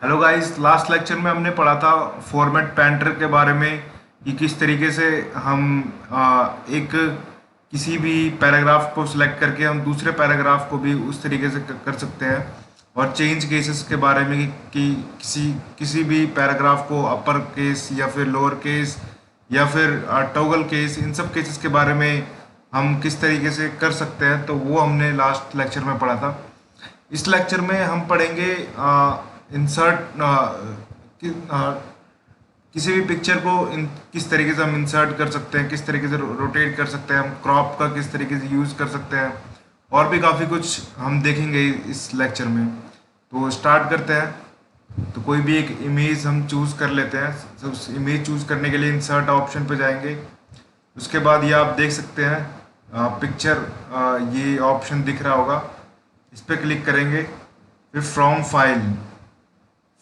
Hello guys, last lecture में हमने पढ़ा था फॉर्मेट पैंटर के बारे में कि किस तरीके से हम एक किसी भी पैराग्राफ को सिलेक्ट करके हम दूसरे पैराग्राफ को भी उस तरीके से कर सकते हैं। और चेंज केसेस के बारे में कि किसी किसी भी पैराग्राफ को अपर केस या फिर लोअर केस या फिर टॉगल केस, इन सब केसेस के बारे में हम किस तरीके से कर सकते हैं, तो वो हमने लास्ट लेक्चर में पढ़ा था। इस लेक्चर में हम पढ़ेंगे इंसर्ट किसी भी पिक्चर को किस तरीके से हम इंसर्ट कर सकते हैं, किस तरीके से रोटेट कर सकते हैं, हम क्रॉप का किस तरीके से यूज़ कर सकते हैं, और भी काफ़ी कुछ हम देखेंगे इस लेक्चर में। तो स्टार्ट करते हैं। तो कोई भी एक इमेज हम चूज़ कर लेते हैं। तो उस इमेज चूज़ करने के लिए इंसर्ट ऑप्शन पे जाएंगे। उसके बाद ये आप देख सकते हैं पिक्चर, ये ऑप्शन दिख रहा होगा, इस पर क्लिक करेंगे। फिर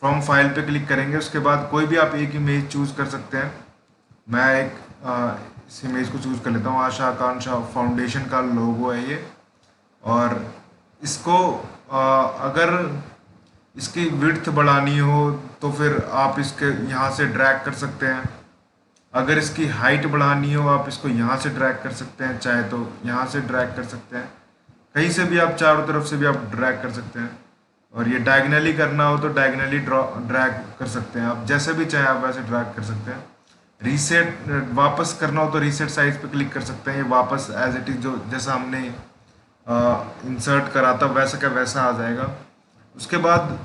फ्रॉम फाइल पे क्लिक करेंगे। उसके बाद कोई भी आप एक इमेज चूज़ कर सकते हैं। मैं इस इमेज को चूज़ कर लेता हूँ। आशा आकांक्षा फाउंडेशन का लोगो है ये। और इसको अगर इसकी विड्थ बढ़ानी हो तो फिर आप इसके यहाँ से ड्रैग कर सकते हैं। अगर इसकी हाइट बढ़ानी हो आप इसको यहाँ से ड्रैग कर सकते हैं, चाहे तो यहाँ से ड्रैग कर सकते हैं। कहीं से भी आप, चारों तरफ से भी आप ड्रैग कर सकते हैं। और ये डायगनली करना हो तो डायगनली ड्रैग कर सकते हैं। आप जैसे भी चाहे आप वैसे ड्रैग कर सकते हैं। रीसेट वापस करना हो तो रीसेट साइज पे क्लिक कर सकते हैं। ये वापस एज इट इज जो जैसा हमने इंसर्ट करा था वैसा का वैसा आ जाएगा। उसके बाद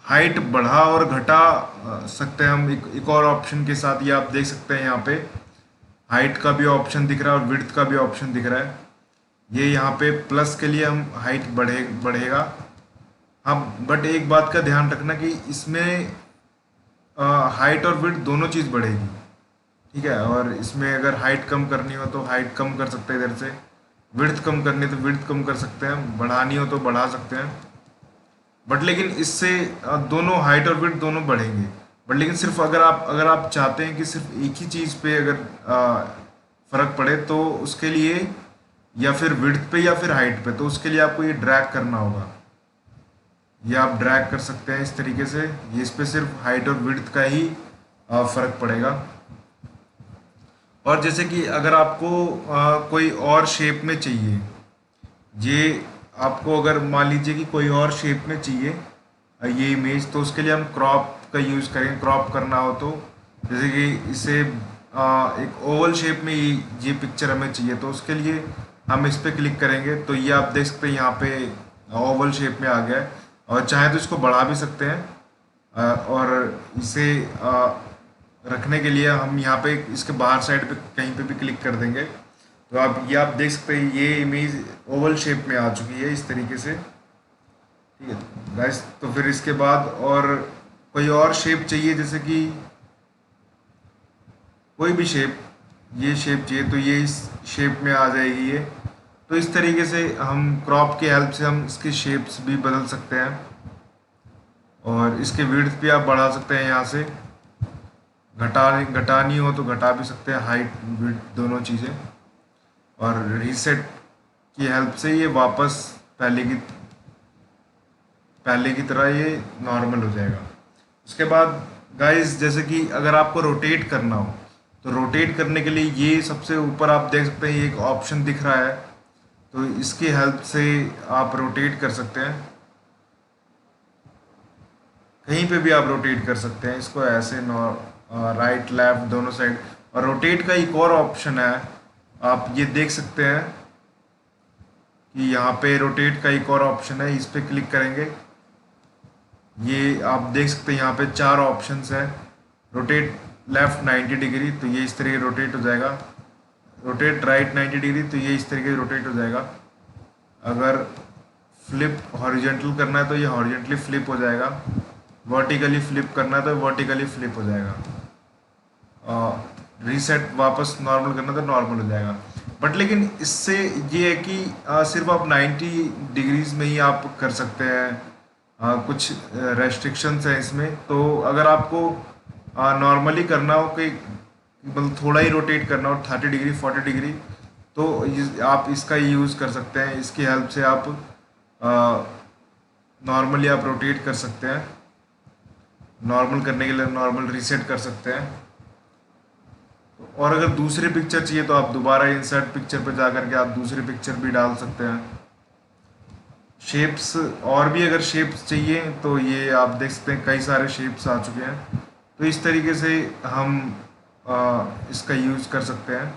हाइट बढ़ा और घटा सकते हैं हम एक और ऑप्शन के साथ। ये आप देख सकते हैं, यहाँ पे हाइट का भी ऑप्शन दिख रहा है और विड्थ का भी ऑप्शन दिख रहा है। ये यहाँ पे प्लस के लिए हम हाइट बढ़ेगा। हाँ, बट एक बात का ध्यान रखना कि इसमें हाइट और विड्थ दोनों चीज़ बढ़ेगी, ठीक है। और इसमें अगर हाइट कम करनी हो तो हाइट कम कर सकते हैं इधर से, विड्थ कम करनी है तो विड्थ कम कर सकते हैं, बढ़ानी हो तो बढ़ा सकते हैं। बट लेकिन इससे दोनों हाइट और विड्थ दोनों बढ़ेंगे। बट लेकिन सिर्फ अगर आप चाहते हैं कि सिर्फ एक ही चीज़ पे अगर फर्क पड़े तो उसके लिए, या फिर विड्थ पे या फिर हाइट पे, तो उसके लिए आपको ये ड्रैग करना होगा। ये आप ड्रैग कर सकते हैं इस तरीके से। ये इस पे सिर्फ हाइट और विड्थ का ही फर्क पड़ेगा। और जैसे कि अगर आपको कोई और शेप में चाहिए, ये आपको अगर मान लीजिए कि कोई और शेप में चाहिए ये इमेज, तो उसके लिए हम क्रॉप का यूज़ करेंगे। क्रॉप करना हो तो जैसे कि इसे एक ओवल शेप में ये पिक्चर हमें चाहिए, तो उसके लिए हम इस पर क्लिक करेंगे। तो ये आप देख सकते हैं यहाँ पे ओवल शेप में आ गया है। और चाहे तो इसको बढ़ा भी सकते हैं। और इसे रखने के लिए हम यहाँ पे इसके बाहर साइड पे कहीं पे भी क्लिक कर देंगे। तो आप देख सकते हैं ये इमेज ओवल शेप में आ चुकी है इस तरीके से, ठीक है गाइस। तो फिर इसके बाद और कोई और शेप चाहिए, जैसे कि कोई भी शेप, ये शेप चाहिए तो ये इस शेप में आ जाएगी ये। तो इस तरीके से हम क्रॉप की हेल्प से हम इसके शेप्स भी बदल सकते हैं। और इसके विड्थ भी आप बढ़ा सकते हैं, यहाँ से घटानी हो तो घटा भी सकते हैं, हाइट विड्थ दोनों चीज़ें। और रीसेट की हेल्प से ये वापस पहले की तरह ये नॉर्मल हो जाएगा। उसके बाद गाइस, जैसे कि अगर आपको रोटेट करना हो तो रोटेट करने के लिए ये सबसे ऊपर आप देख सकते हैं, ये एक ऑप्शन दिख रहा है। तो इसकी हेल्प से आप रोटेट कर सकते हैं। कहीं पे भी आप रोटेट कर सकते हैं इसको, ऐसे राइट लेफ्ट दोनों साइड। और रोटेट का एक और ऑप्शन है, आप ये देख सकते हैं कि यहाँ पे रोटेट का एक और ऑप्शन है। इस पर क्लिक करेंगे, ये आप देख सकते हैं यहाँ पे 4 ऑप्शंस हैं। रोटेट लेफ्ट 90 डिग्री, तो ये इस तरीके रोटेट हो जाएगा। रोटेट राइट 90 डिग्री, तो ये इस तरीके रोटेट हो जाएगा। अगर फ्लिप हॉरिजेंटल करना है तो ये हॉरिजेंटली फ्लिप हो जाएगा। वर्टिकली फ्लिप करना है तो वर्टिकली फ्लिप हो जाएगा। रीसेट वापस नॉर्मल करना तो नॉर्मल हो जाएगा। बट लेकिन इससे ये है कि सिर्फ आप 90 डिग्रीज में ही आप कर सकते हैं। कुछ रेस्ट्रिक्शंस हैं इसमें। तो अगर आपको नॉर्मली करना हो कि मतलब थोड़ा ही रोटेट करना हो, 30 डिग्री 40 डिग्री, तो आप इसका यूज़ कर सकते हैं। इसकी हेल्प से आप नॉर्मली आप रोटेट कर सकते हैं। नॉर्मल करने के लिए नॉर्मल रीसेट कर सकते हैं। और अगर दूसरी पिक्चर चाहिए तो आप दोबारा इंसर्ट पिक्चर पे जा करके आप दूसरी पिक्चर भी डाल सकते हैं। शेप्स, और भी अगर शेप्स चाहिए तो ये आप देख सकते हैं कई सारे शेप्स आ चुके हैं। तो इस तरीके से हम इसका यूज़ कर सकते हैं।